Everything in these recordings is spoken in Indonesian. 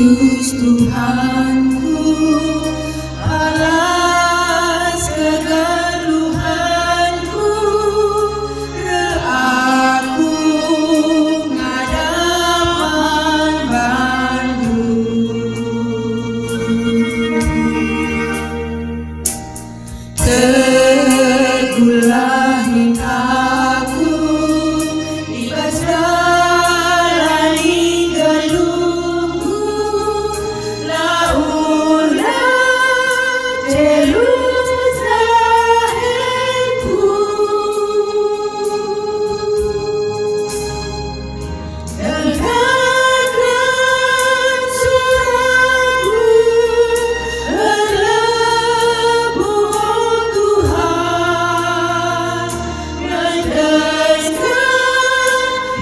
Yesus Tuhanku, alas kegeluhanku, aku ngadaman bantu. Tegulahin aku, ibas jalani geluhku, laulah jelus lahirku. Dengarkan suaraku, berlabuh Tuhan, ngandaskan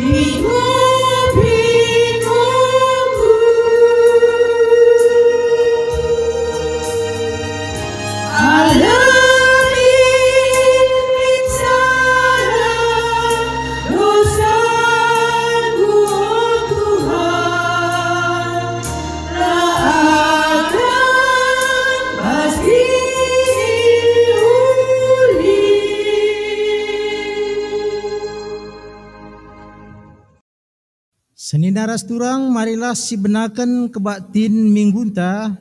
hidup-hidupku. Alami insana dosaku, Tuhan, akan pasti uli. Seni naras turang marilah si benakan kebaktin minggunta.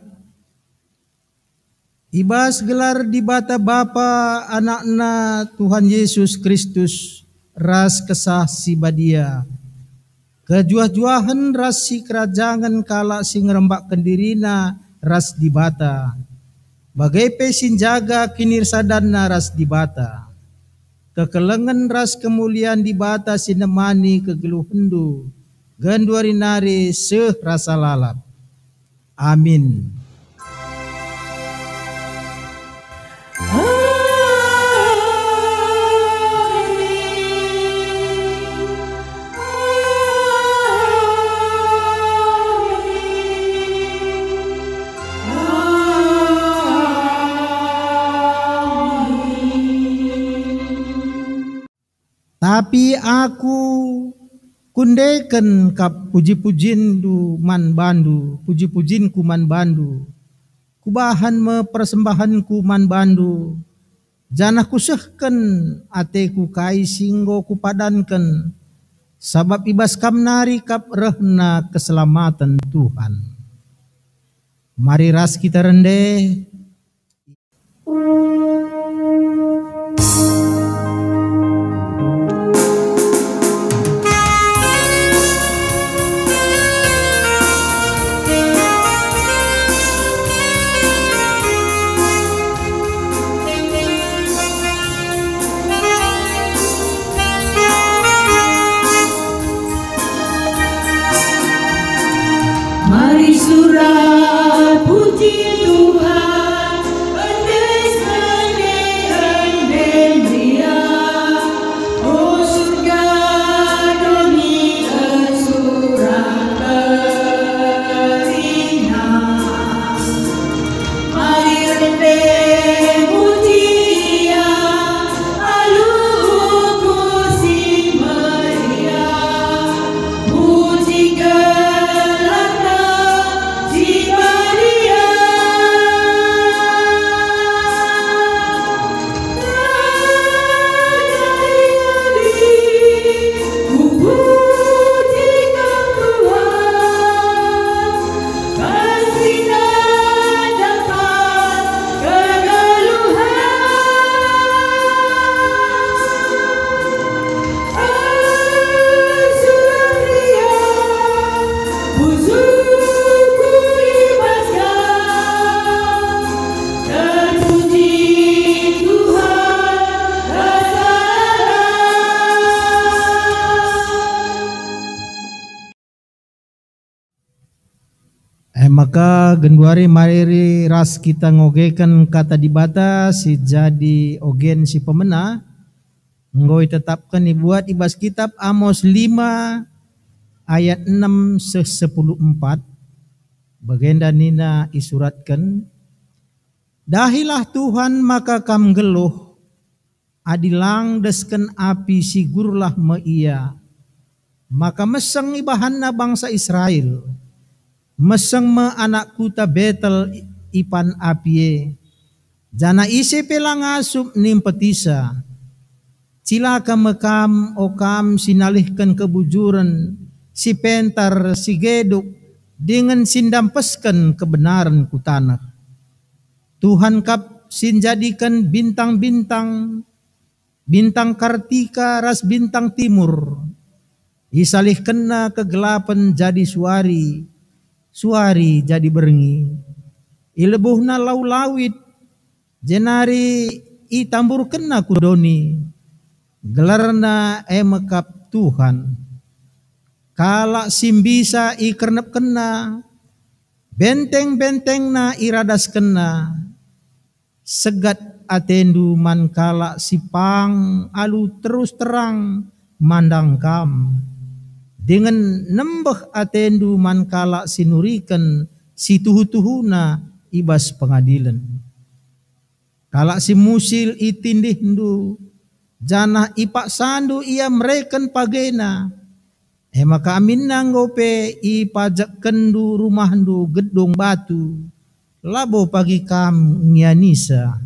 Ibas gelar di bata Bapa anakna Tuhan Yesus Kristus ras kesah si badia. Kejuah-juahan ras si kerajaan kala si ngerembakkan dirina ras di bata. Bagai pesin jaga kinir sadanna ras di bata. Kekelengan ras kemuliaan di bata sinemani kegeluhendu. Ganduari nari seh rasa lalap. Amin. Tapi aku kundekan kap puji-pujin du man bandu, puji-pujin ku man bandu. Kubahan me persembahanku man bandu. Janah kusehken ateku kai singgo kupadankan. Sabab ibas kamnari kap rehna keselamatan Tuhan. Mari ras kita rendeh. Mari surah puji Tuhan, endes-endeh dia. Oh surga demi surah terina. Mari rendeh puji Dia, aluku si Maria, puji Maka genduari mariri ras kita ngogekan kata di bata si jadi ogen si pemena ngoi tetapkan dibuat ibas kitab Amos 5 ayat 6 se-10-4 bagenda nina isuratkan dahilah Tuhan maka kam geluh adilang desken api sigurlah me ia maka meseng ibahanna bangsa Israel meseng me anakku ta betel ipan apie, jana ise pelang asup nimpetisa, cilaka mekam okam sinalihkan kebujuran, si pentar si geduk, dengan sindampeskan kebenaran ku tanah. Tuhan kap sinjadikan bintang-bintang, bintang Kartika ras bintang timur, isalih kena kegelapan jadi suari, suari jadi berengi. Ilebuhna lau-lawit, jenari itambur kena kudoni, gelarna emekap Tuhan. Kala simbisa ikernep kena, benteng-benteng na iradas kena, segat atendu man kala sipang alu terus terang mandang kam. Dengan nembeh atendu man kala sinurikan si tuhu-tuhuna ibas pengadilan. Kala si musil itindih ndu, janah ipak sandu ia mereken pagena. Maka amin nanggope ipajak kendu rumah ndu gedung batu. Labo pagi kam ngianisa,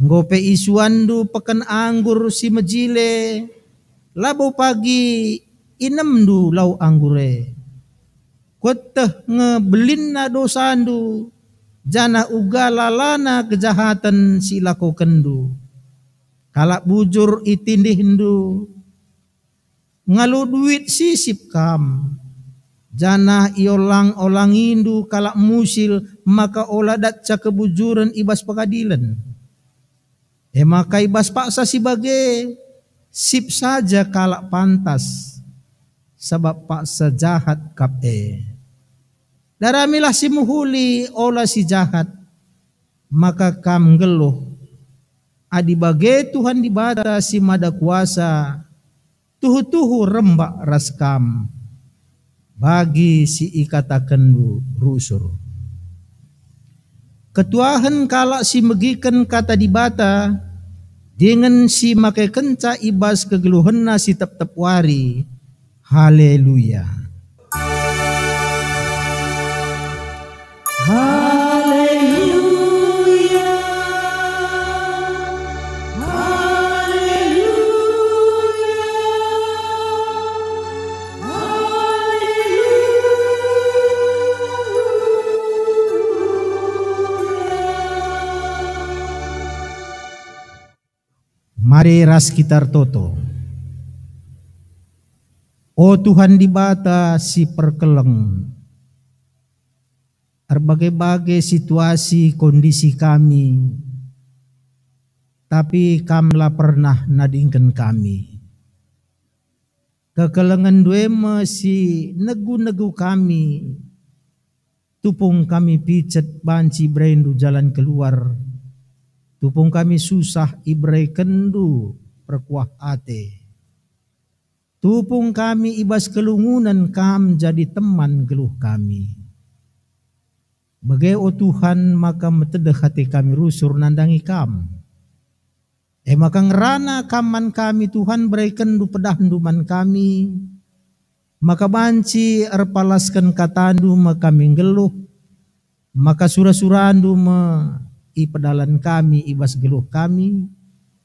ngope isuandu pekan anggur si mejile, labo pagi inemdu lau anggure. Koteh ngebelin na dosandu, jana ugalalana kejahatan si lako kendu. Kalak bujur itindih ndu, ngalu duit sisip kam. Jana iolang olang indu kalak musil maka oladat ca kebujuran ibas pengadilan. Maka ibas paksa si bage sip saja kalak pantas, sebab paksa jahat kape. Daramilah si muhuli olah si jahat, maka kam geluh. Adi bage Tuhan dibata si mada kuasa, tuhu-tuhu rembak raskam. Bagi si ikatakan rusur. Ketuahan kalak si megikan kata dibata, dengan si makai kenca ibas kegeluhanna si tep-tep wari. Haleluya. Haleluya. Mari ras kitar toto. O Tuhan dibata si perkeleng, berbagai-bagai situasi kondisi kami, tapi kamlah pernah nadingkan kami. Kekelengan duema si negu-negu kami, tupung kami picet banci brendu jalan keluar, tupung kami susah ibrai kendu perkuah ate. Tupung kami ibas kelungunan kam jadi teman geluh kami. Bagai o Tuhan maka metedeh hati kami rusur nandangi kam. Maka ngerana kaman kami Tuhan berikan du pedah duman kami. Maka banci erpalaskan katandu maka minggeluh. Maka surah-surandu ipedalan kami ibas geluh kami.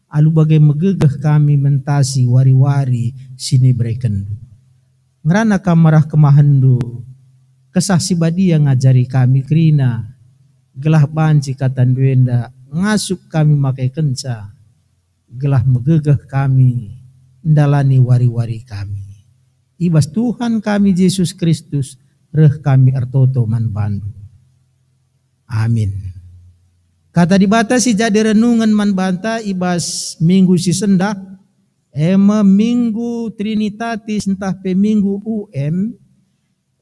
Alu bagai megegeh kami mentasi wari-wari sini berikan du. Ngerana kamarah kemahandu. Kesah si badia ngajari kami kerina, gelah banci katan duenda, ngasup kami makai kenca, gelah megegeh kami, ndalani wari-wari kami. Ibas Tuhan kami Yesus Kristus, reh kami ertoto man bandu. Amin. Kata dibatasi jadi renungan man banta ibas minggu si sendak, minggu Trinitatis entah pe minggu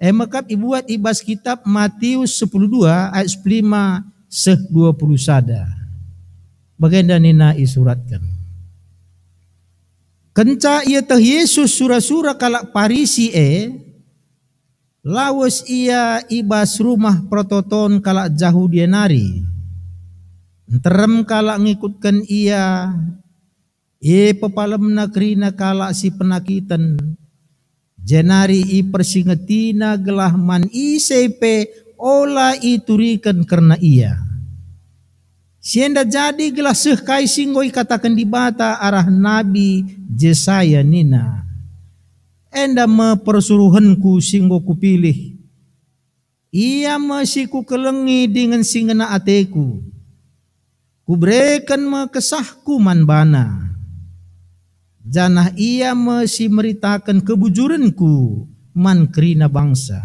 maka ibuat ibas kitab Matius 10:2 ayat 5 20 sada. Baginda nina isuratkan. Kenca ia teh Yesus sura-sura kalak Parisi lawas ia ibas rumah prototon kalak jauh dia nari. Terem kalak ngikutkan ia pepalemna kerina kalak si penakitan. Jenari i persingetina gelah man isepe ola iturikan karena ia. Sienda jadi gelah sehkai singgoi katakan di bata arah Nabi Jesaya nina. Enda mempersuruhanku singgo kupilih. Ia masih ku kelengi dengan singena ateku. Kuberikan kesahku man bana. Janah ia masih meritakan kebujuranku man kerina bangsa.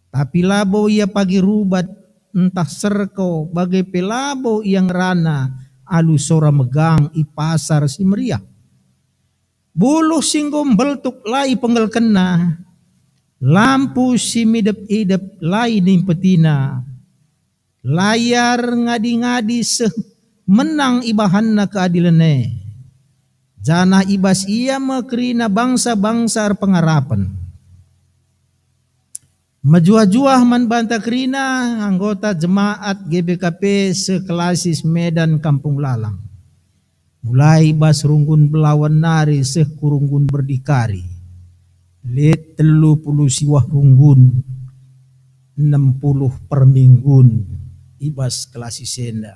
Tapi labo ia pagi rubat entah serko bagai pelabo yang rana alu sora megang i pasar si meriah. Buluh singgom beltuk lai penggal kena. Lampu si midep-idep lai nimpetina. Layar ngadi-ngadi menang ibahanna keadilane. Janah ibas ia mekerina bangsa-bangsa pengarapan. Majuah-juah man banta kerina anggota jemaat GBKP sekelasis Medan Kampung Lalang. Mulai bas runggun belawan nari kurunggun berdikari. Let 30 siwah runggun 60 per minggun ibas kelasi senda.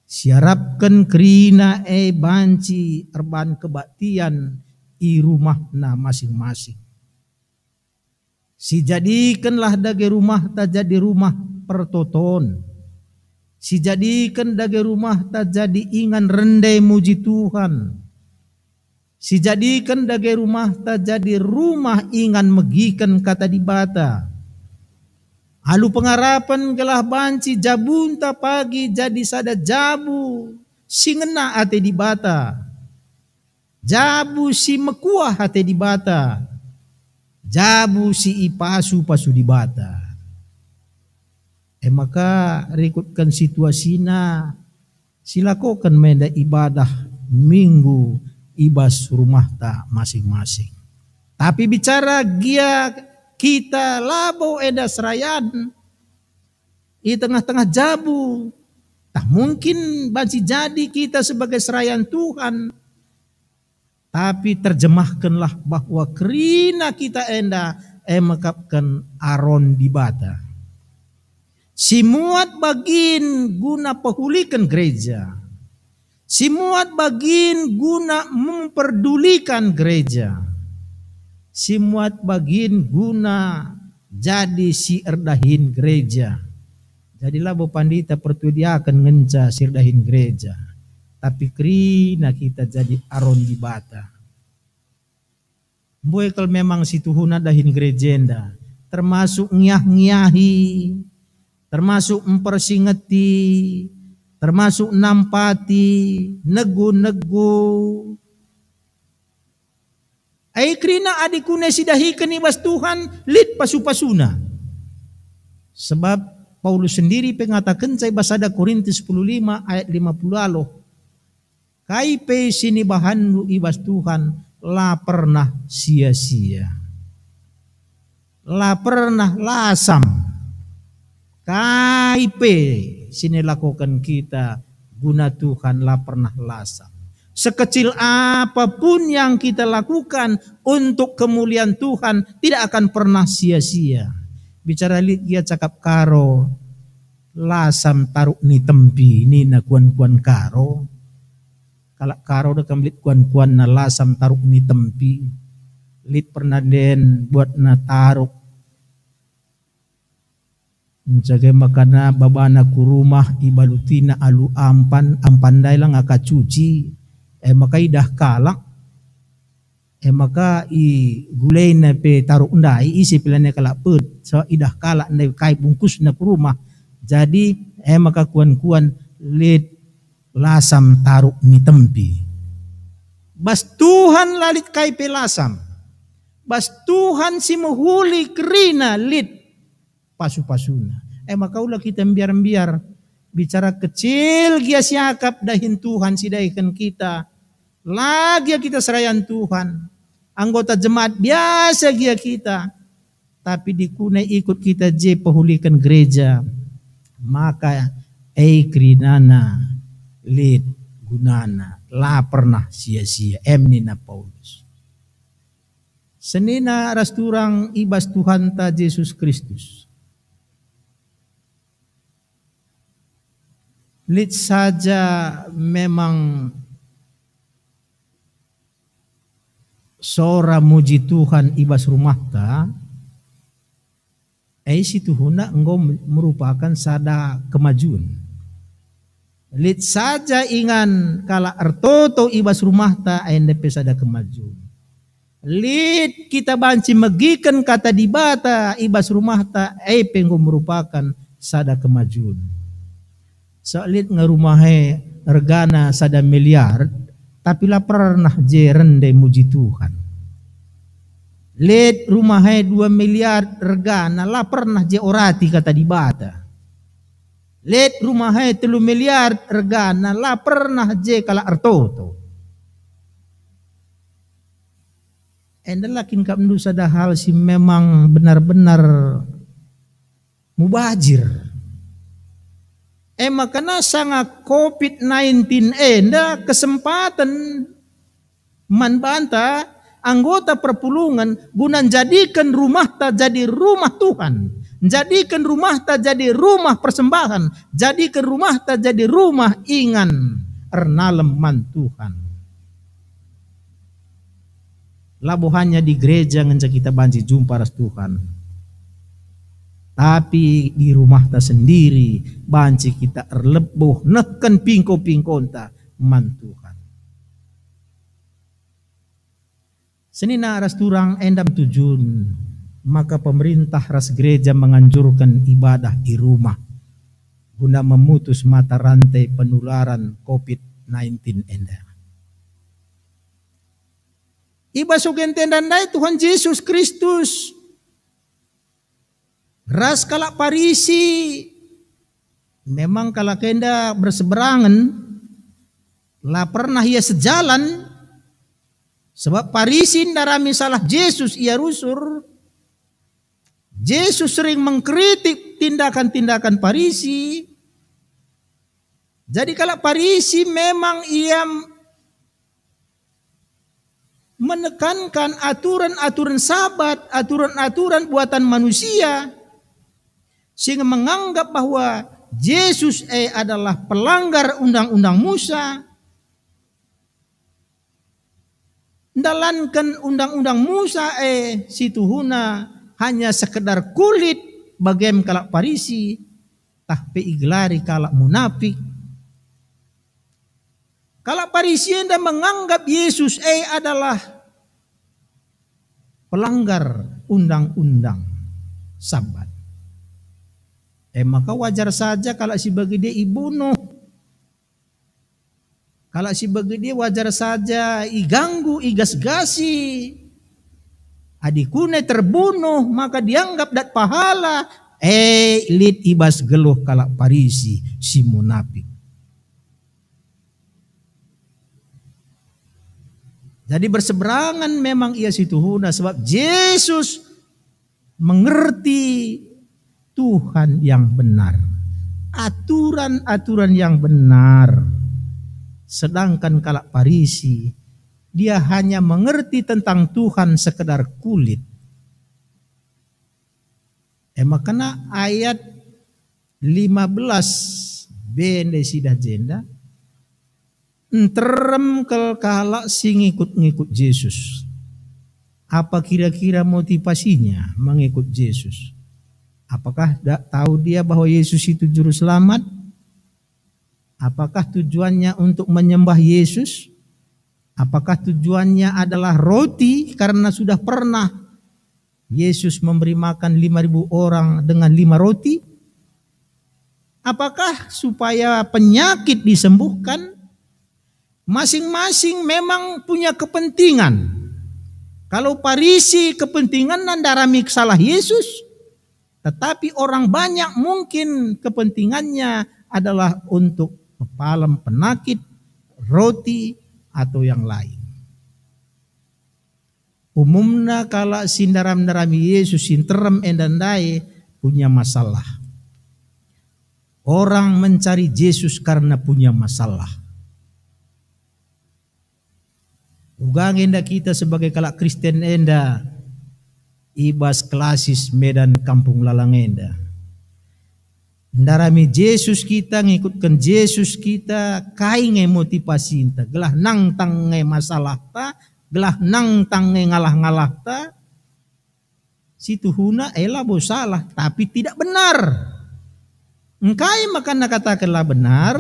Siarapkan kerina banci erban kebaktian i rumahna masing-masing. Si jadikanlah dage rumah tak jadi rumah pertoton. Si jadikan dage rumah tak jadi ingan rendai muji Tuhan. Si jadikan dage rumah tak jadi rumah ingan megikan kata di bata. Alu pengarapan gelah banci jabunta pagi jadi sada jabu si ngena ate di bata. Jabu si mekuah ate di bata. Jabu si ipasu-pasu di bata. Maka rekutkan situasina silakokan menda ibadah minggu ibas rumah ta masing-masing. Tapi bicara gia kita labo eda serayan di tengah-tengah jabu. Tak mungkin banci jadi kita sebagai serayan Tuhan. Tapi terjemahkanlah bahwa kerina kita enda mekapkan aron di bata. Simuat bagin guna pehulikan gereja. Simuat bagin guna memperdulikan gereja. Simuat bagin guna jadi si erdahin gereja. Jadilah bu pandita pertudiakan ngenca sirdahin gereja. Tapi kerina kita jadi aron di bata. Boy kalau memang si Tuhuna dahin gerejenda. Termasuk ngiyah-ngiyahi. Termasuk mempersingeti. Termasuk nampati. Negu-negu. Ay kerina adikune sidahikan ibas Tuhan lit pasu-pasuna. Sebab Paulus sendiri pengatakan saya basada Korintus 10:5 ayat 50 aloh. Kaipe sini bahan ibas Tuhan la pernah sia-sia. La pernah lasam. Kaipe sini lakukan kita guna Tuhan la pernah lasam. Sekecil apapun yang kita lakukan untuk kemuliaan Tuhan tidak akan pernah sia-sia. Bicara dia cakap karo lasam taruk ni tempi ni na kuan-kuan karo. Kalau karo dah kamlit kuan-kuan na lasam taruk ni tempi. Lit pernah den buat na taruk. Menjaga makana babana ku rumah ibalutina alu ampandai lang aka cuci. Maka idah kalak. Maka gulay na pe taruk ndai isi pilanya kalak put. So idah kalak na kai bungkus na ku rumah. Jadi maka kuan-kuan lit lasam taruk ni tempi. Bas Tuhan lalit kai pe lasam. Bas Tuhan si muhuli kerina lit pasu-pasuna. Maka ulah kita biar-biar bicara kecil gia siakap dahin Tuhan sidaikan kita. Lagi kita serayan Tuhan. Anggota jemaat biasa gia kita. Tapi dikunai ikut kita je pehulikan gereja. Maka kerinana lid gunana la pernah sia-sia. Emnina Paulus. Senina rasturang ibas Tuhan ta Yesus Kristus. Lit saja memang sora muji Tuhan ibas rumah ta, si Tuhuna engkau merupakan sada kemajuan. Lit saja ingan kala ertoto ibas rumah ta NDP sada kemajuan. Lit kita banci megikan kata dibata ibas rumah ta penggo merupakan sada kemajuan. So lit ngarumahe regana sada miliar tapi lah pernah je rende muji Tuhan. Lit rumahnya 2 miliar regana lah pernah je orati kata dibata. Lit rumahnya 3 miliar regana lah pernah je kala artoto. Endalakin kap ndu sada hal si memang benar-benar mubajir. Makana sangat COVID-19 enda kesempatan manbanta anggota perpulungan guna jadikan rumah ta jadi rumah Tuhan, jadikan rumah ta jadi rumah persembahan, jadikan rumah ta jadi rumah ingan ernalem man Tuhan. Labo hanya di gereja ngenca kita banci jumpa ras Tuhan, tapi di rumah ta sendiri banci kita erleboh neken pingko-pingkon ta man Tuhan. Senina ras turang endam tujun, maka pemerintah ras gereja menganjurkan ibadah di rumah guna memutus mata rantai penularan COVID-19 enda. Iba sugen tendandai Tuhan Yesus Kristus. Ras kalak Parisi memang kalak kenda berseberangan lah pernah ia sejalan. Sebab Parisi darami salah Yesus ia rusur. Yesus sering mengkritik tindakan-tindakan Parisi. Jadi kalau Parisi memang ia menekankan aturan-aturan Sabat, aturan-aturan buatan manusia, sehingga menganggap bahwa Yesus adalah pelanggar undang-undang Musa. Dalankan undang-undang Musa si Tuhuna hanya sekedar kulit bagem kalak Parisi, tapi iglari kalak munafik. Kalak Parisi anda menganggap Yesus adalah pelanggar undang-undang Sabat. Maka wajar saja kalau si bagi dia ibunuh. Kalau si bagi dia wajar saja iganggu, igas-gasi. Adikune terbunuh maka dianggap dat pahala. Lit ibas geluh kalak Parisi si munafik. Jadi berseberangan memang ia si Tuhuna sebab Yesus mengerti Tuhan yang benar. Aturan-aturan yang benar. Sedangkan kalak Parisi dia hanya mengerti tentang Tuhan sekedar kulit. Makanya ayat 15 bende sidah jenda terem kalak sing ngikut Yesus. Apa kira-kira motivasinya mengikut Yesus? Apakah tahu dia bahwa Yesus itu juru selamat? Apakah tujuannya untuk menyembah Yesus? Apakah tujuannya adalah roti karena sudah pernah Yesus memberi makan 5.000 orang dengan 5 roti? Apakah supaya penyakit disembuhkan? Masing-masing memang punya kepentingan. Kalau Parisi kepentingan nandarami salah Yesus, tetapi orang banyak mungkin kepentingannya adalah untuk mempalem penyakit, roti atau yang lain. Umumnya kalau sindaram-darami Yesus sinterem endandai punya masalah. Orang mencari Yesus karena punya masalah. Ugang enda kita sebagai kalak Kristen enda ibas klasis Medan Kampung Lalangenda. Ndarami Yesus kita, ngikutkan Yesus kita, kai nge motivasi ta, gelah nang tang nge masalah ta, gelah nang tang nge ngalah-ngalah ta, situ huna bo salah, tapi tidak benar. Engkai makana katakanlah benar,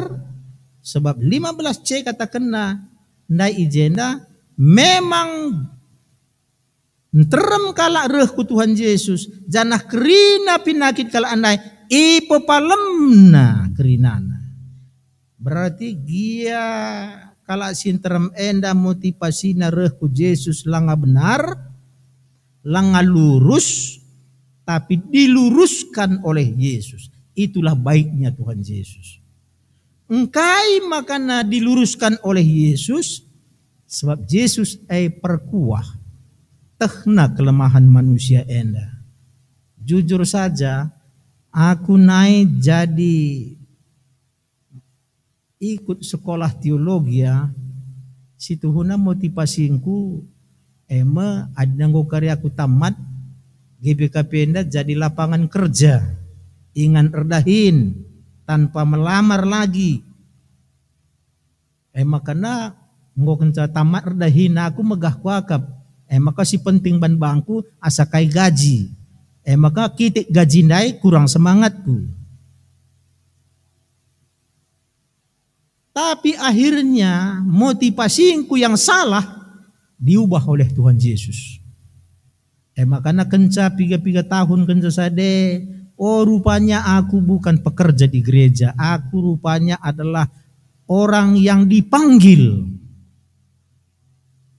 sebab 15C katakanlah, ndai ijenda, memang terem kala reh ku Tuhan Yesus, janah kerina pinakit kala andai, ipepalemna kerinana. Berarti dia kala sinterem enda motivasina reh ku Yesus langa benar, langa lurus, tapi diluruskan oleh Yesus. Itulah baiknya Tuhan Yesus. Engkai makana diluruskan oleh Yesus, sebab Yesus perkuah tehna kelemahan manusia enda. Jujur saja, aku naik jadi ikut sekolah teologi ya, situ huna motivasinku adanggo karyaku tamat GBKP enda jadi lapangan kerja, ingan erdahin tanpa melamar lagi. Makana nggo kenca tamat erdahin aku megah kuakap. Maka si penting ban bangku asakai gaji. Maka kitik gaji naik kurang semangatku. Tapi akhirnya motivasinku yang salah diubah oleh Tuhan Yesus. Makanya kenca 3 tahun kenca sade, oh rupanya aku bukan pekerja di gereja, aku rupanya adalah orang yang dipanggil.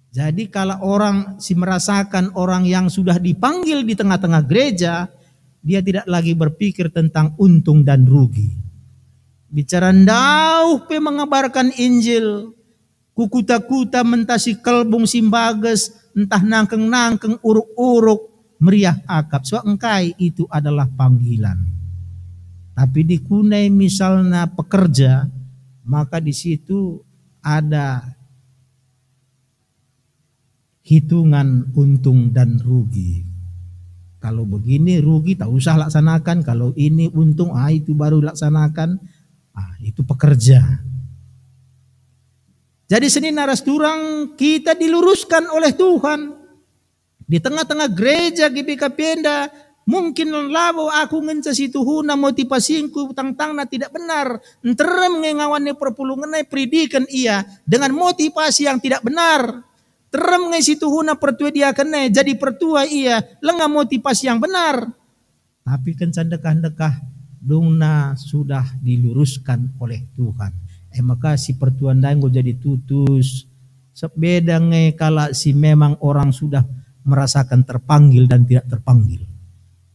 Jadi kalau orang merasakan orang yang sudah dipanggil di tengah-tengah gereja, dia tidak lagi berpikir tentang untung dan rugi. Bicara ndauh pe mengabarkan Injil, kukuta-kuta mentasi kelbung simbages, entah nangkeng-nangkeng uruk-uruk, meriah akap. So engkai itu adalah panggilan. Tapi dikunai misalnya pekerja, maka di situ ada hitungan untung dan rugi. Kalau begini rugi tak usah laksanakan, kalau ini untung itu baru laksanakan. Itu pekerja. Jadi seni naras turang kita diluruskan oleh Tuhan. Di tengah-tengah gereja GBKP enda mungkin labo aku ngenca situ huna motivasinku tang-tangna tidak benar. Enterem ngengawannya perpulungan pridikan ia dengan motivasi yang tidak benar. Terem ngai situ huna pertua dia kena jadi pertua ia lenga motivasi yang benar. Tapi kencan dekah-dekah dungna sudah diluruskan oleh Tuhan. Maka si pertuan danggo jadi tutus. Sebeda ngai kala si memang orang sudah merasakan terpanggil dan tidak terpanggil.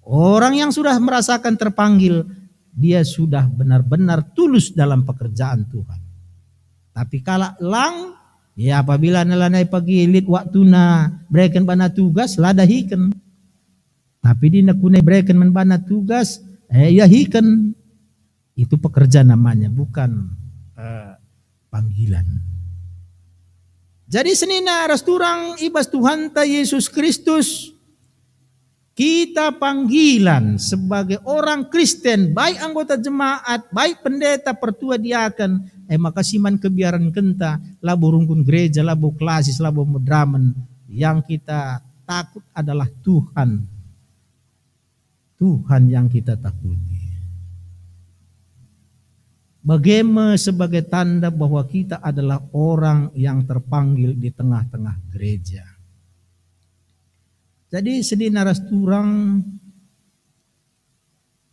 Orang yang sudah merasakan terpanggil, dia sudah benar-benar tulus dalam pekerjaan Tuhan. Tapi kala lang, ya apabila nelanai pagi lit waktuna breken bana tugas ladahiken. Tapi di nakunai breken menbana tugas ya hiken. Itu pekerja namanya, bukan panggilan. Jadi senina rasturang ibas Tuhan ta Yesus Kristus, kita panggilan sebagai orang Kristen, baik anggota jemaat, baik pendeta, pertua diaken, maka siman kebiaran kenta, labo rungkun gereja, labo klasis, labo mudramen, yang kita takut adalah Tuhan. Tuhan yang kita takuti. Bagaimana sebagai tanda bahwa kita adalah orang yang terpanggil di tengah-tengah gereja. Jadi sedih naras turang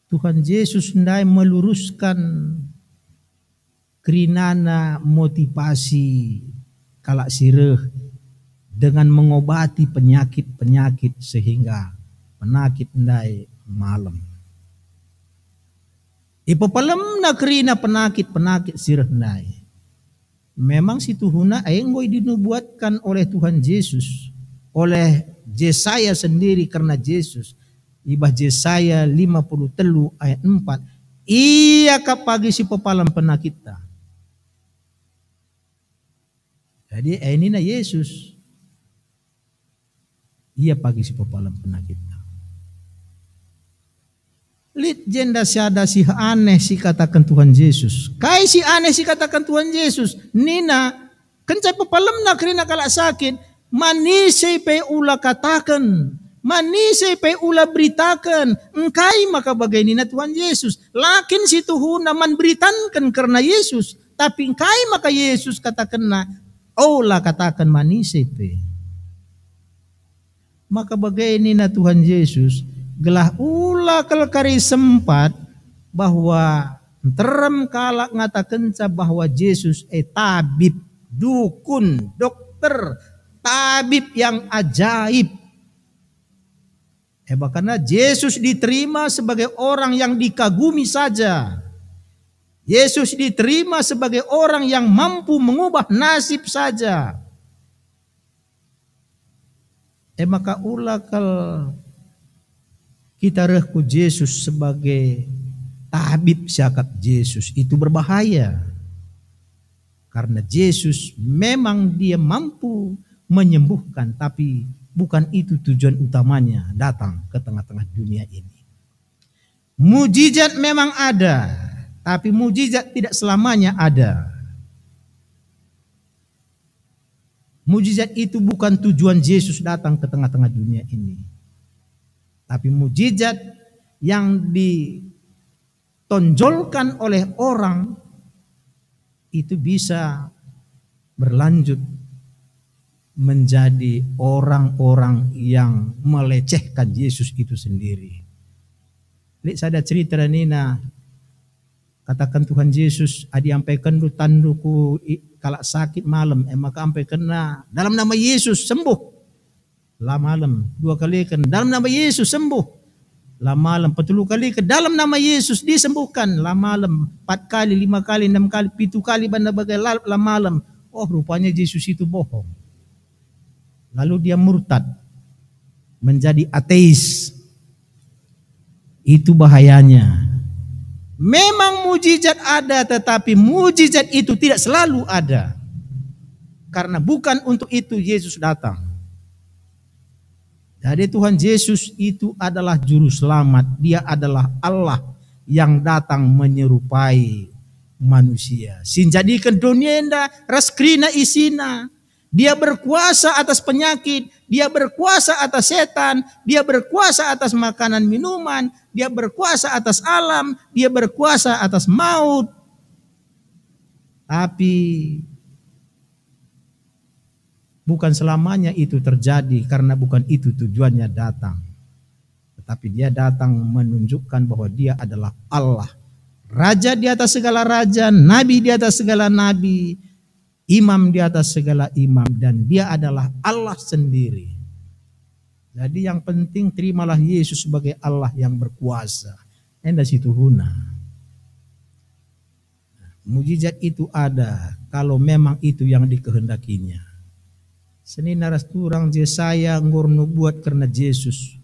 Tuhan Yesus ndai meluruskan kerinana motivasi kalak sireh dengan mengobati penyakit-penyakit sehingga penyakit ndai malam. Ipapalem na kerina penakit sireh ndai. Memang si Tuhuna enggoy dinubuatkan oleh Tuhan Yesus, oleh Yesaya sendiri karena Yesus. Ibah Yesaya 53 ayat 4. Iya kapagi si pepalam penakita. Jadi ini na Yesus. Iya pagi si pepalam penakita. Lit jenda siada si aneh si katakan Tuhan Yesus. Kai si aneh si katakan Tuhan Yesus. Nina kencai pepalemna kerina kalak sakit. Manisai pe ula katakan. Manisai pe ula beritakan. Engkai maka bagai nina Tuhan Yesus. Lakin si Tuhuna man beritankan karena Yesus. Tapi engkai maka Yesus katakan na. Ula katakan manisai pe. Maka bagai nina Tuhan Yesus. Gelah ula kalkari sempat bahwa terem kalak ngatakan bahwa Yesus tabib, dukun, dokter, tabib yang ajaib. Karena Yesus diterima sebagai orang yang dikagumi saja. Yesus diterima sebagai orang yang mampu mengubah nasib saja. Maka ula kal kita rehku Yesus sebagai tabib syakat Yesus itu berbahaya. Karena Yesus memang dia mampu menyembuhkan, tapi bukan itu tujuan utamanya datang ke tengah-tengah dunia ini. Mujizat memang ada, tapi mujizat tidak selamanya ada. Mujizat itu bukan tujuan Yesus datang ke tengah-tengah dunia ini. Tapi mujizat yang ditonjolkan oleh orang itu bisa berlanjut menjadi orang-orang yang melecehkan Yesus itu sendiri. Lihat saya cerita nina katakan Tuhan Yesus adi ampaikan du tanduku kalak sakit malam maka ampaikan dalam nama Yesus sembuh. Lah malam 2 kali kan dalam nama Yesus sembuh. Lah malam 10 kali ke dalam nama Yesus disembuhkan. Lah malam 4 kali, 5 kali, 6 kali, 7 kali benda bagai lah malam. Oh rupanya Yesus itu bohong. Lalu dia murtad menjadi ateis. Itu bahayanya. Memang mujizat ada, tetapi mujizat itu tidak selalu ada. Karena bukan untuk itu Yesus datang. Jadi Tuhan Yesus itu adalah juru selamat. Dia adalah Allah yang datang menyerupai manusia. Sinjadikan dunia indah raskrina isina. Dia berkuasa atas penyakit. Dia berkuasa atas setan. Dia berkuasa atas makanan minuman. Dia berkuasa atas alam. Dia berkuasa atas maut. Tapi bukan selamanya itu terjadi karena bukan itu tujuannya datang. Tetapi dia datang menunjukkan bahwa dia adalah Allah. Raja di atas segala raja, nabi di atas segala nabi, imam di atas segala imam, dan dia adalah Allah sendiri. Jadi yang penting terimalah Yesus sebagai Allah yang berkuasa. Enda situ huna. Mujizat itu ada kalau memang itu yang dikehendakinya. Seni naras turang Yesaya ngorno buat karena Yesus.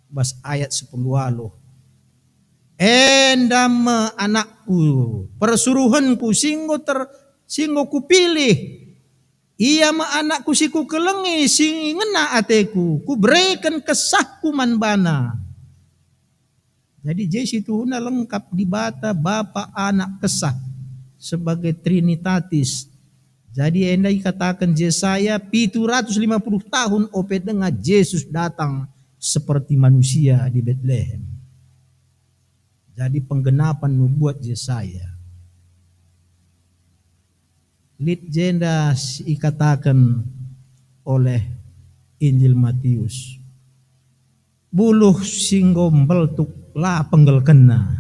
Bas ayat 10 alo. Endama anakku, persuruhanku singgo kupilih. Ia ma anakku siku kelengi sing ngena ateku, ku berikan kesahku manbana. Jadi Yesus itu huna lengkap di bata Bapa Anak Kesah sebagai Trinitatis. Jadi endai katakan Yesaya 750 tahun opet dengan Yesus datang seperti manusia di Bethlehem. Jadi penggenapan nubuat Yesaya. Lit jenda dikatakan oleh Injil Matius. Buluh singgom beltuk la penggel kena.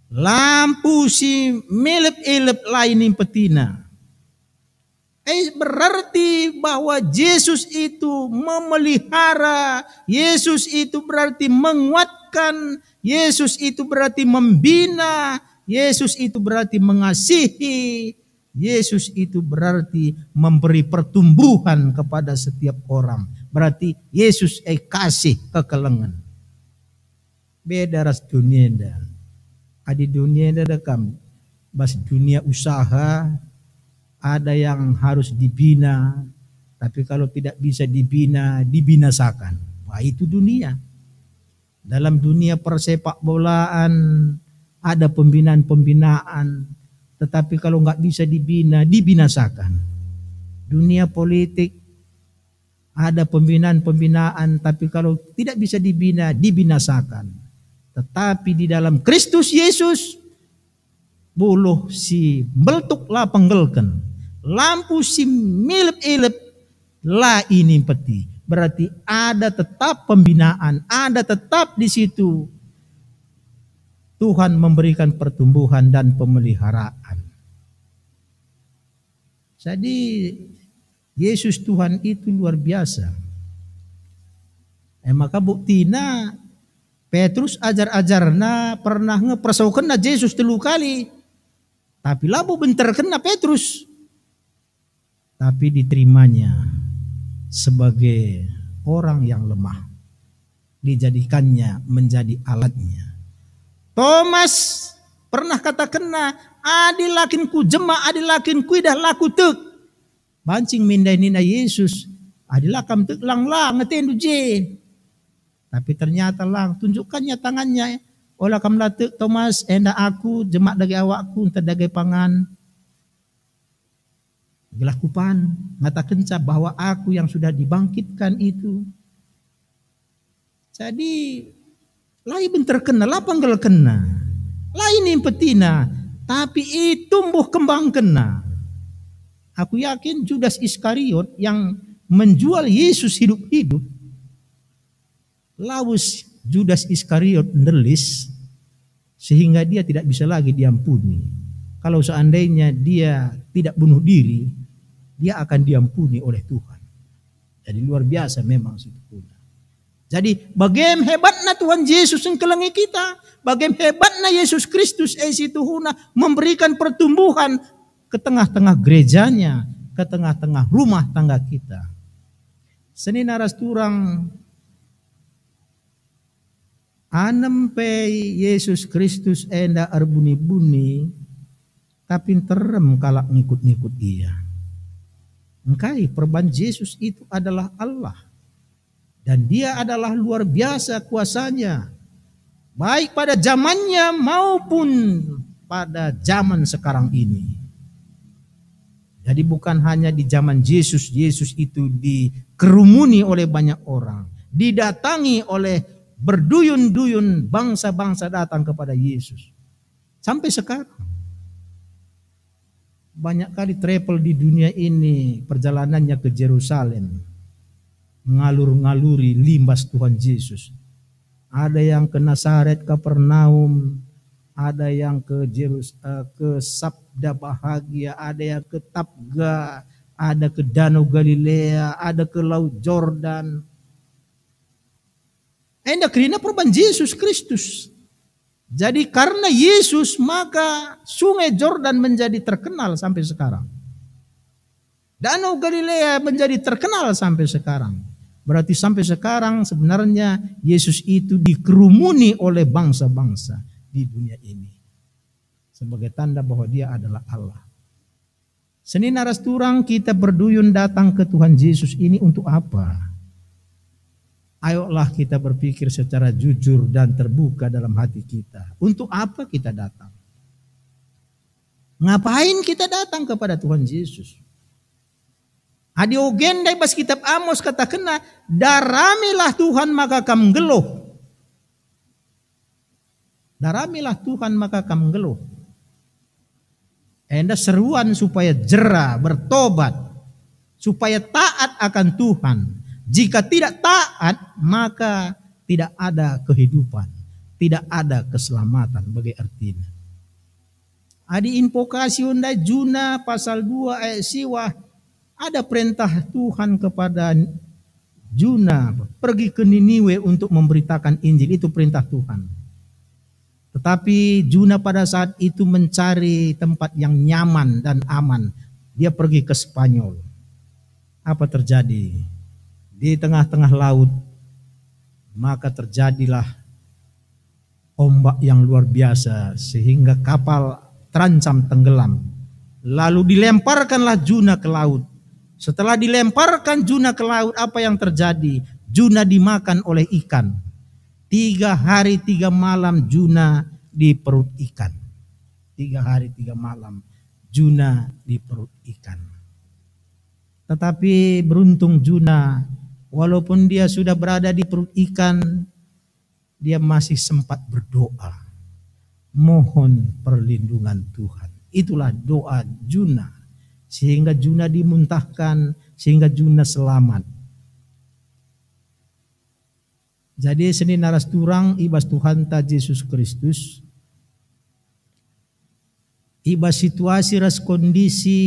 Lampu si milip-ilip lainin petina. Berarti bahwa Yesus itu memelihara, Yesus itu berarti menguatkan, Yesus itu berarti membina, Yesus itu berarti mengasihi, Yesus itu berarti memberi pertumbuhan kepada setiap orang. Berarti Yesus kasih kekelengan. Beda ras dunia dah. Adi dunia dah kam, bas dunia usaha. Ada yang harus dibina, tapi kalau tidak bisa dibina, dibinasakan. Wah itu dunia. Dalam dunia persepak bolaan ada pembinaan-pembinaan, tetapi kalau nggak bisa dibina, dibinasakan. Dunia politik ada pembinaan-pembinaan, tapi kalau tidak bisa dibina, dibinasakan. Tetapi di dalam Kristus Yesus, buluh si beltuk la penggelken, lampu si milip-ilip la ini peti. Berarti ada tetap pembinaan, ada tetap di situ Tuhan memberikan pertumbuhan dan pemeliharaan. Jadi Yesus Tuhan itu luar biasa. Maka buktina Petrus ajar-ajarna pernah ngepersaukan na Yesus 3 kali. Tapi labu bentar kena Petrus. Tapi diterimanya sebagai orang yang lemah, dijadikannya menjadi alatnya. Thomas pernah kata kena, adi lakinku jema, adi lakinku idah laku tek. Bancing mindainina Yesus, adi lakam tek lang ngetendu je. Tapi ternyata lang tunjukkannya tangannya. Olah kam latek Thomas, enda aku jemak dagi awakku entar dagi pangan. Gelakupan ngatakan bahwa aku yang sudah dibangkitkan itu. Jadi lai bentar kena, lapang gel kena, lain impetina, tapi itu tumbuh kembang kena. Aku yakin Judas Iskariot yang menjual Yesus hidup-hidup, lawus Judas Iskariot nelis sehingga dia tidak bisa lagi diampuni. Kalau seandainya dia tidak bunuh diri, dia akan diampuni oleh Tuhan. Jadi luar biasa memang situ. Jadi bagaimana hebatnya Tuhan Yesus yang kelengi kita, bagaimana hebatnya Yesus Kristus situ huna memberikan pertumbuhan ke tengah-tengah gerejanya, ke tengah-tengah rumah tangga kita. Seni naras turang anem pe Yesus Kristus enda arbuni-buni, tapi terem kalak ngikut-ngikut dia. Engkai perban Yesus itu adalah Allah. Dan dia adalah luar biasa kuasanya. Baik pada zamannya maupun pada zaman sekarang ini. Jadi bukan hanya di zaman Yesus, Yesus itu dikerumuni oleh banyak orang. Didatangi oleh berduyun-duyun bangsa-bangsa datang kepada Yesus. Sampai sekarang. Banyak kali travel di dunia ini perjalanannya ke Yerusalem. Ngalur-ngaluri limbas Tuhan Yesus. Ada yang ke Nazaret, Kapernaum, ada yang ke Sabda Bahagia, ada yang ke Tabga, ada ke Danau Galilea, ada ke Laut Jordan. Enda kerina perban Yesus Kristus. Jadi karena Yesus maka sungai Jordan menjadi terkenal sampai sekarang. Danau Galilea menjadi terkenal sampai sekarang. Berarti sampai sekarang sebenarnya Yesus itu dikerumuni oleh bangsa-bangsa di dunia ini. Sebagai tanda bahwa dia adalah Allah. Seni naras turang kita berduyun datang ke Tuhan Yesus ini untuk apa? Ayolah kita berpikir secara jujur dan terbuka dalam hati kita. Untuk apa kita datang? Ngapain kita datang kepada Tuhan Yesus? Adi ogendai bas kitab Amos kata kena, daramilah Tuhan maka kam geluh. Daramilah Tuhan maka kam geluh. Enda seruan supaya jera, bertobat, supaya taat akan Tuhan. Jika tidak taat, maka tidak ada kehidupan, tidak ada keselamatan bagi artinya. Adi invokasi undai Juna pasal 2 ayat siwah, ada perintah Tuhan kepada Juna, pergi ke Niniwe untuk memberitakan Injil, itu perintah Tuhan. Tetapi Juna pada saat itu mencari tempat yang nyaman dan aman, dia pergi ke Spanyol. Apa terjadi? Di tengah-tengah laut, maka terjadilah ombak yang luar biasa sehingga kapal terancam tenggelam. Lalu dilemparkanlah Juna ke laut. Setelah dilemparkan Juna ke laut, apa yang terjadi? Juna dimakan oleh ikan. 3 hari 3 malam Juna di perut ikan. 3 hari 3 malam Juna di perut ikan. Tetapi beruntung Juna, walaupun dia sudah berada di perut ikan, dia masih sempat berdoa, mohon perlindungan Tuhan. Itulah doa Juna, sehingga Juna dimuntahkan, sehingga Juna selamat. Jadi seni naras turang ibas Tuhan ta Yesus Kristus, ibas situasi ras kondisi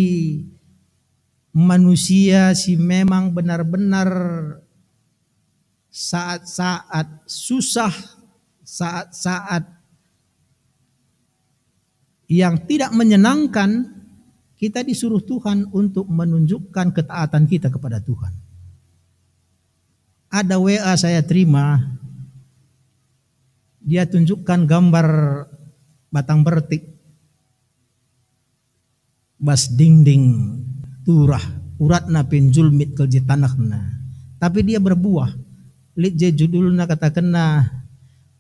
manusia si memang benar-benar saat-saat susah, saat-saat yang tidak menyenangkan, kita disuruh Tuhan untuk menunjukkan ketaatan kita kepada Tuhan. Ada WA saya terima, dia tunjukkan gambar batang bertik, bas dinding turah, uratna penjulmit kelje tanahna. Tapi dia berbuah. Lihat je judulnya katakanna,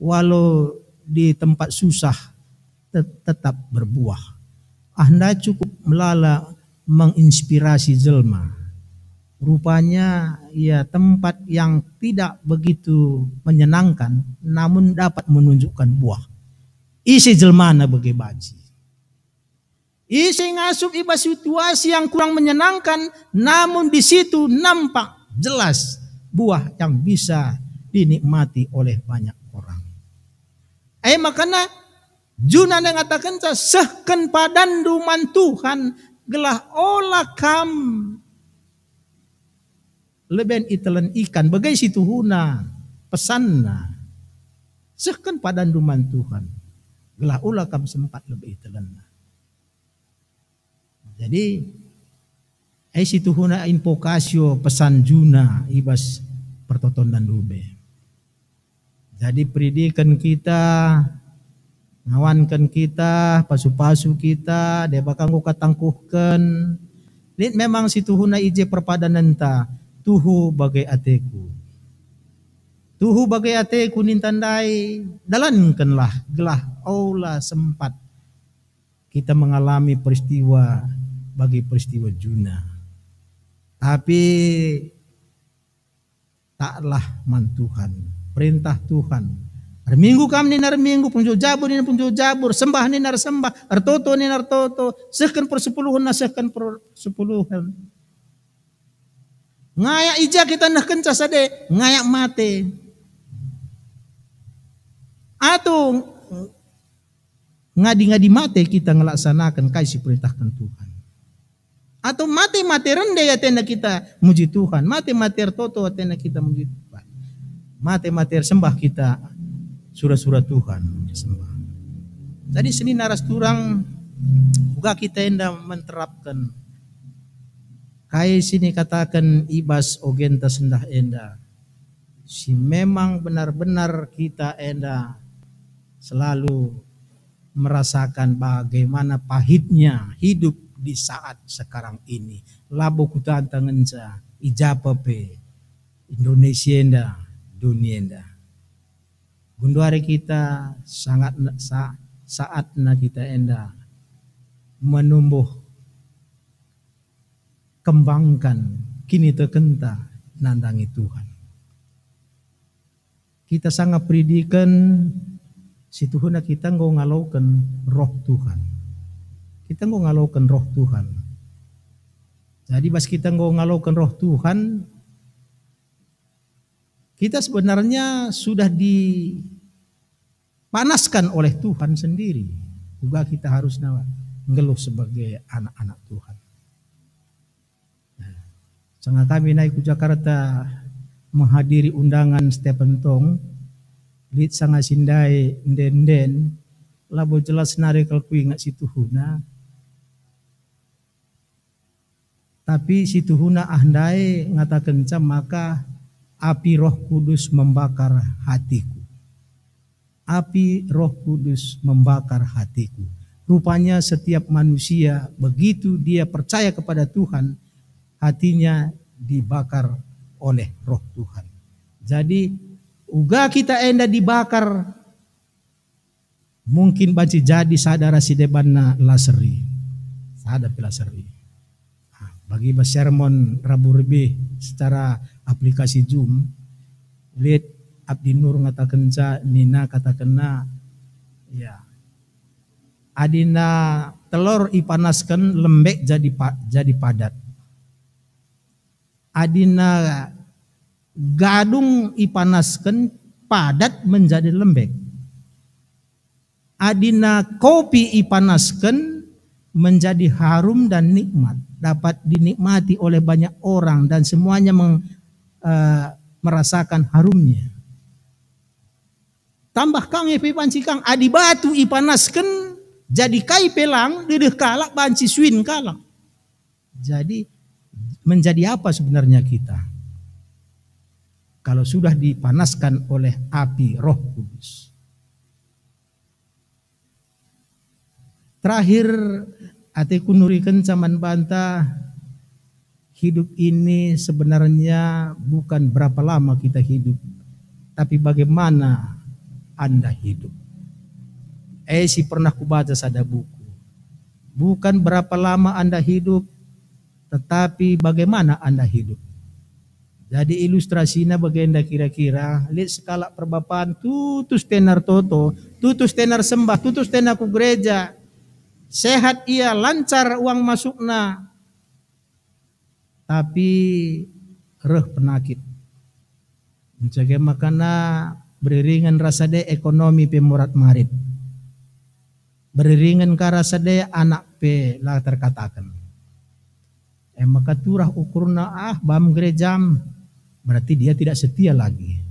walau di tempat susah tetap berbuah. Anda cukup melala menginspirasi jelma. Rupanya ya tempat yang tidak begitu menyenangkan namun dapat menunjukkan buah. Isi jelmana bagi baji. Isi ngasup iba situasi yang kurang menyenangkan namun di situ nampak jelas buah yang bisa dinikmati oleh banyak orang. Makanya Juna mengatakan sehken padandu man Tuhan gelah olah kam leben itelan ikan bagai situ huna pesanna sehken padandu man Tuhan gelah olah kam sempat lebih itelan. Jadi situ huna invokasio pesan Juna ibas pertoton dan rube. Jadi pendidikan kita, ngawankan kita, pasu-pasu kita, dia bakal katangkuhkan. Lihat memang situ huna ije perpadanan ta, tuhu bagai ateku. Tuhu bagai ateku nintandai, dalankanlah gelah aula sempat kita mengalami peristiwa bagi peristiwa Juna. Tapi taklah man Tuhan, perintah Tuhan. Minggu kami nar minggu punjo jabur, sembah ni nar sembah, artoto ni nar toto, sehkan persepuluhan na sehkan persepuluhan. Ngayak ija kita nak kencas ade, ngayak mate. Atau ngadi-ngadi mate kita ngelaksanakan kasih perintahkan Tuhan. Atau mati-mati rendah ya tenda kita muji Tuhan. Mati-mati toto tenda kita muji Tuhan. Mati-mati sembah kita surah-surah Tuhan sembah. Jadi seni naras turang buka kita enda menterapkan. Kai sini katakan ibas ogenta sendah enda. Si memang benar-benar kita enda selalu merasakan bagaimana pahitnya hidup di saat sekarang ini. Labo kutantangan sa ijapape Indonesia enda, dunia enda. Gunduari kita sangat saatnya kita enda menumbuh kembangkan kini terkenta nandangi Tuhan. Kita sangat pendidikan situhuna kita ngalaukan roh Tuhan. Kita ngalaukan roh Tuhan. Jadi pas kita ngalaukan roh Tuhan, kita sebenarnya sudah dipanaskan oleh Tuhan sendiri. Juga kita harus ngeluh sebagai anak-anak Tuhan. Sangat kami naik ke Jakarta menghadiri undangan Stephen Tong, lit sangat sindai den labo jelas nare kalku ingat situ huna. Tapi situ huna ahdai ngatakan maka api Roh Kudus membakar hatiku. Api Roh Kudus membakar hatiku. Rupanya setiap manusia begitu dia percaya kepada Tuhan, hatinya dibakar oleh Roh Tuhan. Jadi Uga kita enda dibakar, mungkin banci jadi sadara si debanna laseri. Sadap laseri. Bagi sermon Rabu Rebe secara aplikasi Zoom, lihat Abdi Nur ngatakan Nina katakanna ya adina telur ipanaskan lembek jadi padat. Adina gadung ipanaskan padat menjadi lembek. Adina kopi ipanaskan menjadi harum dan nikmat, dapat dinikmati oleh banyak orang dan semuanya merasakan harumnya. Tambah kang epe banci kang adi batu ipanaskan jadi kai pelang dedeh kalak banci swin kalak. Jadi menjadi apa sebenarnya kita kalau sudah dipanaskan oleh api Roh Kudus? Terakhir ate kunurikan caman banta, hidup ini sebenarnya bukan berapa lama kita hidup, tapi bagaimana Anda hidup. Si pernah kubaca sada buku. Bukan berapa lama Anda hidup, tetapi bagaimana Anda hidup. Jadi ilustrasinya bagaimana kira-kira, lihat skala perbapaan, tutus tenar toto, tutus tenar sembah, tutus tenar ku gereja. Sehat ia, lancar uang masukna, tapi reh penyakit. Menjaga makana beriringan rasa de ekonomi pemurat marit. Beriringan ka rasa de anak pe lah terkatakan. Maka turah ukurna bam gerejam, berarti dia tidak setia lagi.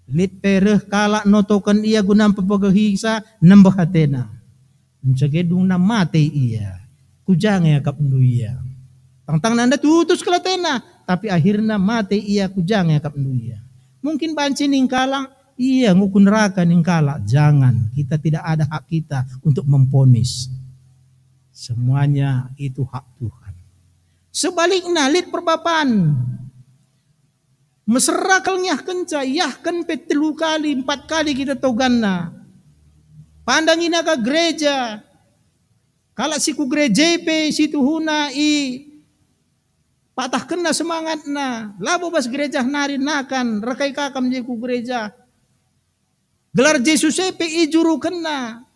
Lit pereh kalak notokan ia gunam pepegehisa nembah hatena. Mencegedung na mate iya, kujang ya kapndu iya. Tang nanda tutus kelatena, tapi akhirnya mate iya kujang ya kapndu iya. Mungkin banci ningkalang, iya ngukun neraka ningkala. Jangan, kita tidak ada hak kita untuk memponis. Semuanya itu hak Tuhan. Sebaliknya lit perbapan, mesrakal nyah kenca, yahkan petelu kali, 4 kali kita toganna. Pandangin ka gereja. Kalau siku gereja pe situ huna patah kena semangatna. Labo bas gereja nari nakan rekai kakam je ku gereja. Gelar Yesus pe juru kena.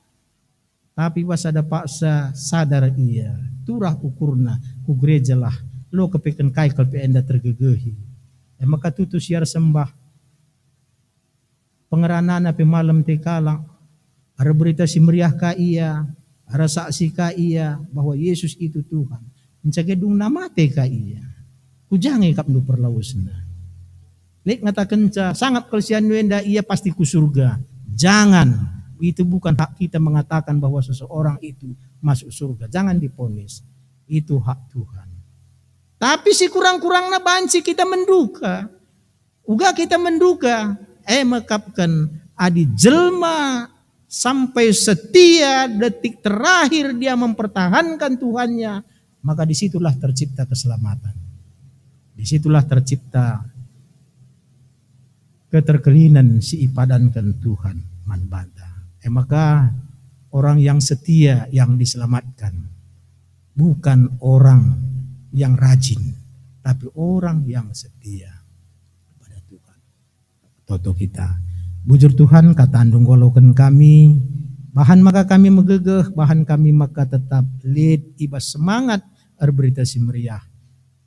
Tapi pas ada paksa sadar ia. Turah ukurna ku gereja lah. Lo kepeken kai kalpe enda tergegehi. Maka tutus siar sembah. Pengeranana pe malam te kalang. Ada berita si meriah ka iya, ada saksi ka iya bahwa Yesus itu Tuhan. Mencegedung nama te ka iya. Kujange kap nu perlausna. Lek ngatakan sangat kelsian wenda iya pasti ku surga. Jangan, itu bukan hak kita mengatakan bahwa seseorang itu masuk surga. Jangan diponis. Itu hak Tuhan. Tapi si kurang-kurangna banci kita menduga. Uga kita menduga. Mekapkan adi jelma sampai setia detik terakhir dia mempertahankan Tuhannya, maka disitulah tercipta keselamatan. Disitulah tercipta keterkelinan si ipadankan Tuhan manbanta. Maka orang yang setia yang diselamatkan, bukan orang yang rajin, tapi orang yang setia kepada Tuhan. Toto kita. Bujur Tuhan kata andung golokan kami, bahan maka kami megegeh, bahan kami maka tetap lid ibas semangat berita si meriah.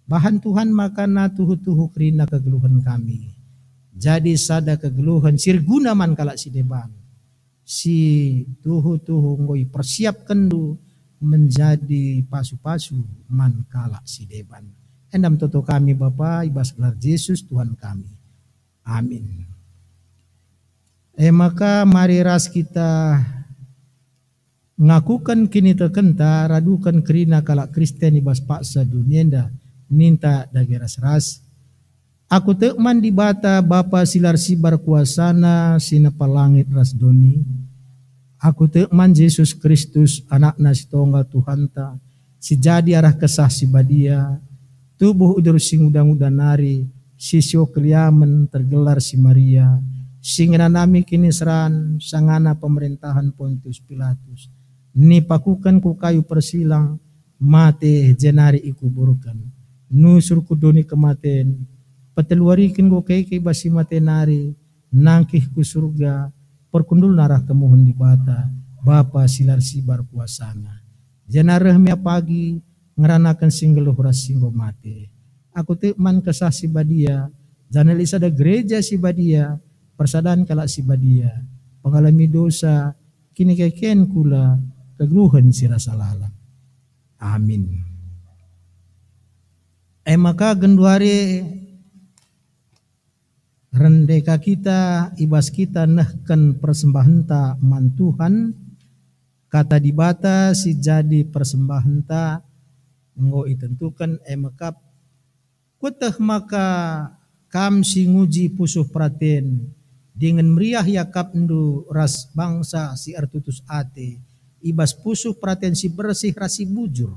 Bahan Tuhan maka na tuhu-tuhu kerina kegeluhan kami. Jadi sada kegeluhan sirguna man kalak si deban. Si tuhu-tuhu ngoi persiapkan du menjadi pasu-pasu man kalak si deban. Endam toto kami Bapa ibas gelar Yesus Tuhan kami. Amin. Maka mari ras kita ngakukan kini terkenta radukan kerina kalak Kristen ibas paksa dunia nda minta dagi ras-ras. Aku tekman di bata Bapa silar sibar kuasana sinapa langit ras doni. Aku tekman Yesus Kristus anakna si tunggal Tuhanta si jadi arah kesah si badia tubuh udur sing udang-udan nari sisio keliamen tergelar si Maria, singena nami kini seran sangana pemerintahan Pontius Pilatus. Ni pakukan ku kayu persilang, mate jenari ikuburkan. Nusur kudoni kematen, peteluarikin ku keke basi matenari, nangkih ku surga, perkundul narah kemohon di bata, Bapa silar sibar kuasana. Jenareh mea pagi, ngeranakan singgeluh ras singgo mate. Aku tekman kesah si badia, janalisa ada gereja si badia, persadaan kalak si badia, pengalami dosa, kini keken kula, kegeluhan si rasa lalang. Amin. Maka genduare rendeka kita, ibas kita nehken persembahan ta mantuhan, kata dibata si jadi persembahan ta, ngo itentukan maka kuteh maka kam si nguji pusuh praten dengan meriah yakap ndu ras bangsa si artutus ate ibas pusuh praten si bersih rasi bujur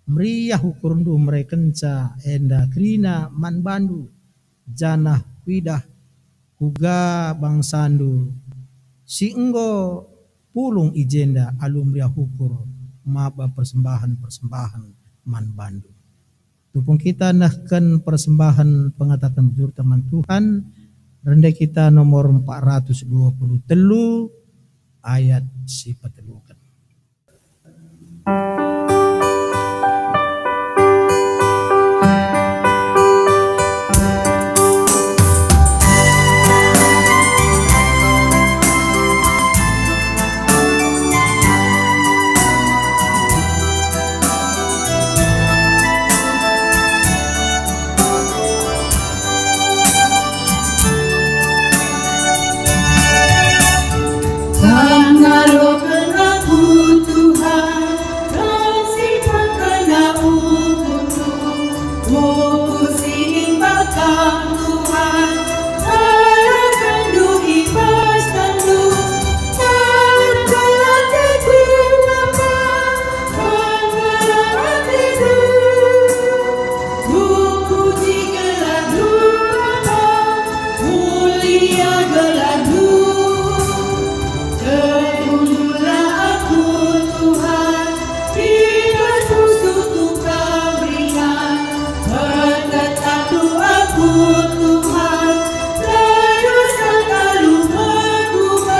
meriah ukur ndu merekenca enda krina man bandu janah widah kuga bangsandu si enggo pulung ijenda alum meriah ukur maba persembahan man bandu. Tupung kita nahkan persembahan pengatakan jujur teman Tuhan, rendah kita nomor 423 ayat si petelukan. Tanggalkan aku Tuhan, kasihkan aku oh sing bakal Tuhan, alakan duhi pastandu, tanggalan teku apa, tanggalan teku, puji geladu apa, mulia geladu. Terundulah aku Tuhan, bebas musuhku kau berikan. Bertetap doaku Tuhan, lalu selalu berubah.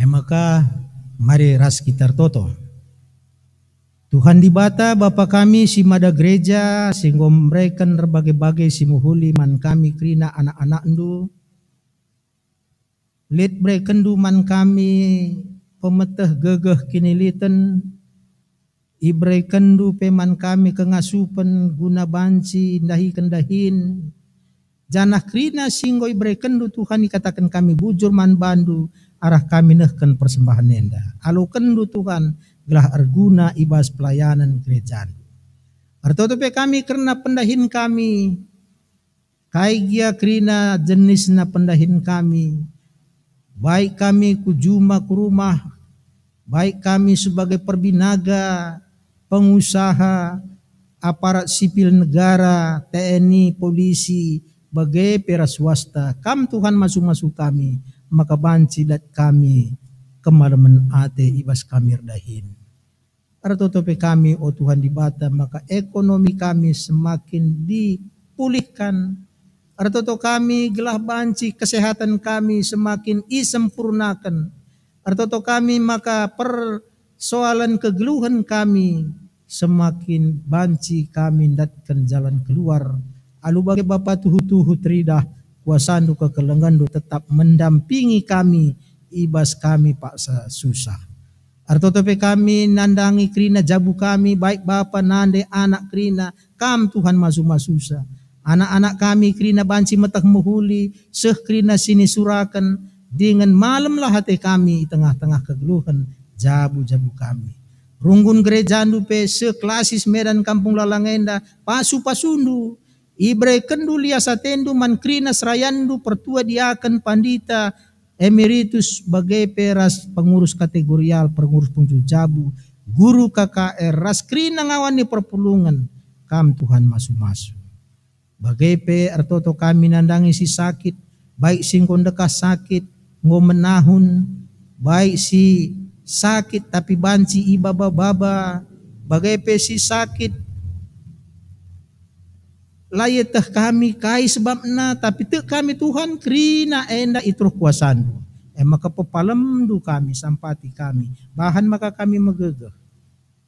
Maka mari ras kita toto. Tuhan di bata Bapa kami si mada gereja sehingga mereka berbagai-bagai si muhuli man kami krina anak-anak ndu let mereka ndu man kami pemeteh gegeh kiniliten ibre kendu peman kami kengasupen guna banci indahi kendahin janah krina singgo ibre kendu Tuhan dikatakan kami bujur man bandu arah kami nehken persembahan nenda alu kendu Tuhan gelah arguna ibas pelayanan gereja. Artotope kami karena pendahin kami, kaigia krina jenisna pendahin kami, baik kami kujuma ku rumah, baik kami sebagai perbinaga, pengusaha, aparat sipil negara, TNI, polisi, bagai pera swasta, kam Tuhan masuk-masuk kami, maka banci dat kami, kemalaman ate ibas kami redahin. Artotope kami, oh Tuhan di bata, maka ekonomi kami semakin dipulihkan. Artoto kami gelah banci kesehatan kami semakin isempurnakan. Artoto kami maka persoalan kegeluhan kami semakin banci kami datkan jalan keluar. Alu bagi Bapa tuhu-tuhu teridah kuasandu kekelengandu tetap mendampingi kami ibas kami paksa susah. Artotope kami nandangi krina jabu kami baik bapa nande anak krina kam Tuhan masuk-masusa. Anak-anak kami krina banci metak muhuli seh krina sini surakan dengan malamlah hati kami tengah-tengah kegeluhan jabu-jabu kami. Runggun gereja pe seklasis Medan Kampung Lalangenda pasu-pasundu ibre kendu liasa tendu man krina serayandu pertua diakan pandita emeritus bagai peras pengurus kategorial, pengurus jabu, guru KKR, ras krina ngawani perpulungan, kam Tuhan masu-masu. Bagai pe artoto kami nandangi si sakit, baik singkon dekah sakit, ngomenahun, baik si sakit tapi banci ibaba-baba, bagai pe si sakit, layetah kami kai sebabna tapi te kami Tuhan krina enda itruh kuasandu. Maka pepalam du kami sampati kami. Bahan maka kami megegeh.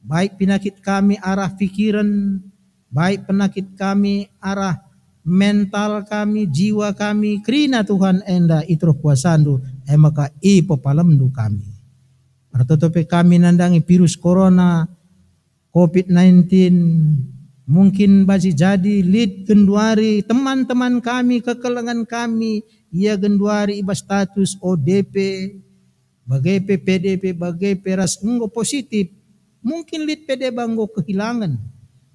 Baik penyakit kami arah pikiran, baik penyakit kami arah mental kami, jiwa kami krina Tuhan enda itruh kuasandu. Maka pepalam du kami. Artotope kami nandangi virus corona, COVID-19, mungkin basi jadi lead genduari teman-teman kami, kekelengan kami, ia genduari iba status ODP, bagai PDP, bagai peras enggo positif, mungkin lead PD banggo kehilangan.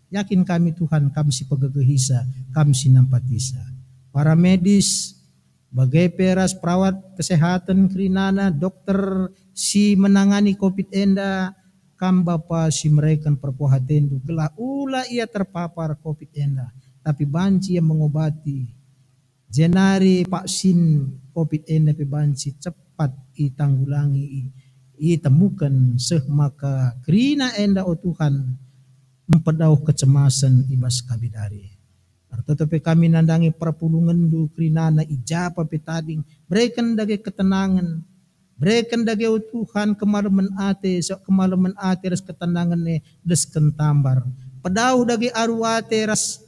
Yakin kami Tuhan, kami si pegegehisa, kami si nampatisa. Para medis, bagai peras perawat kesehatan krinana, dokter si menangani COVID enda, kam bapa si mereka perpohatendu gelah ula ia terpapar COVID enda, tapi banci yang mengobati jenari vaksin COVID enda pe banci cepat itanggulangi itemukan seh maka krina enda o Tuhan mempedauh kecemasan ibas kabidari. Tetapi kami nandangi perpulungan du krinana ijapa petading berikan dage ketenangan, berikan dage Tuhan kemalaman ate ras ketenangan ne des kentambar. Pedau dage arwate ras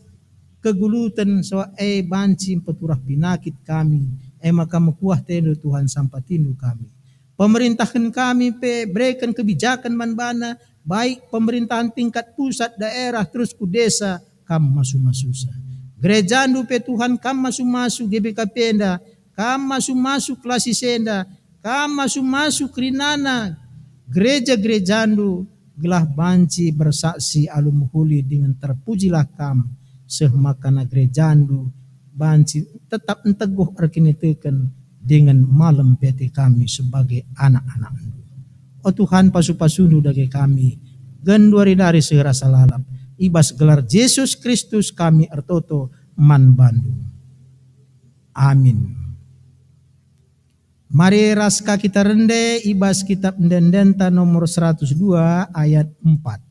kegulutan so banci peturah pinakit kami. Maka mekuah tendo Tuhan sampatindu kami. Pemerintahkan kami pe berikan kebijakan manbana baik pemerintahan tingkat pusat daerah terus ku desa kam masu-masusa. Gerejandu pe Tuhan kam masu-masu GBK penda, kam masu-masu klasi senda, kam masu-masu krinana gereja-gerejandu gelah banci bersaksi alumuhuli dengan terpujilah kam sehmakana gerejandu banci tetap enteguh arkiniteken dengan malam PT kami sebagai anak-anak. Oh Tuhan pasu-pasundu dage kami genduari dari serasa lalap ibas gelar Yesus Kristus kami ertoto man Bandung. Amin. Mari raska kita rende ibas kitab Ndendenta nomor 102 ayat 4.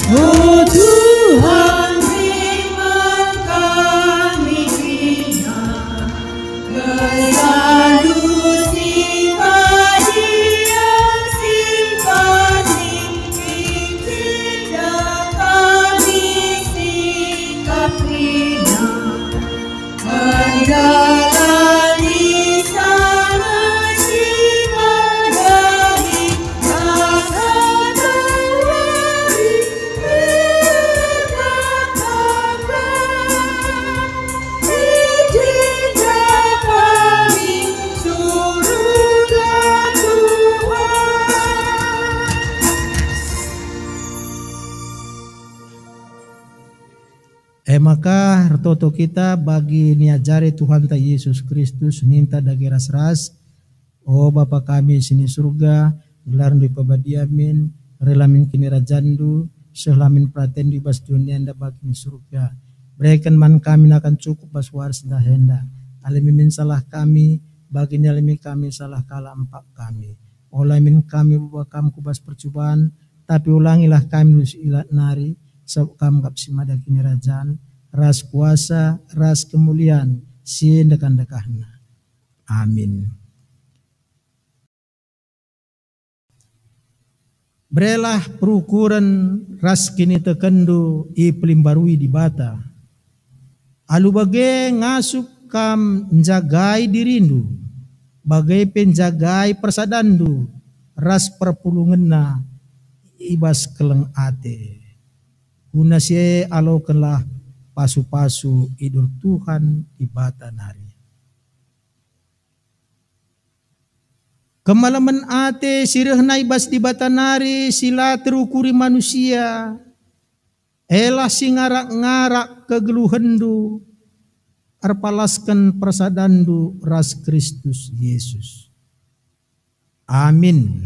Oh Tuhan, firman kami bina, selalu simpati yang simpati, tidak kami sikap bina, menjalani sana sikap dari Maka retoto kita bagi niajari Tuhan ta Yesus Kristus ninta dage ras-ras. Oh Bapa kami sini surga, gelar di pabadiamin, relamin kini rajandu, selamin praten di bas dunia anda bagi surga. Berikan man kami akan cukup bas waris dah henda. Alimimin salah kami, bagi alimi kami salah kala empat kami. Olamin kami bawa kami kubas percobaan, tapi ulangilah kami ilat nari, sebab kami kapsimada kini rajan. Ras kuasa, ras kemuliaan, sin dekan-dekahna. Amin. Berelah perukuran ras kini tekendu i pelimbarui di bata. Alu bagai ngasup kam menjagai dirindu, bagai penjagai persadandu, ras perpulungenna ibas keleng ate. Guna sie alokanlah pasu-pasu idul Tuhan ibata nari. Kemalaman ate sireh naibas di batanari sila terukuri manusia. Elah si ngarak-ngarak kegeluhendu. Arpalaskan persadandu ras Kristus Yesus. Amin.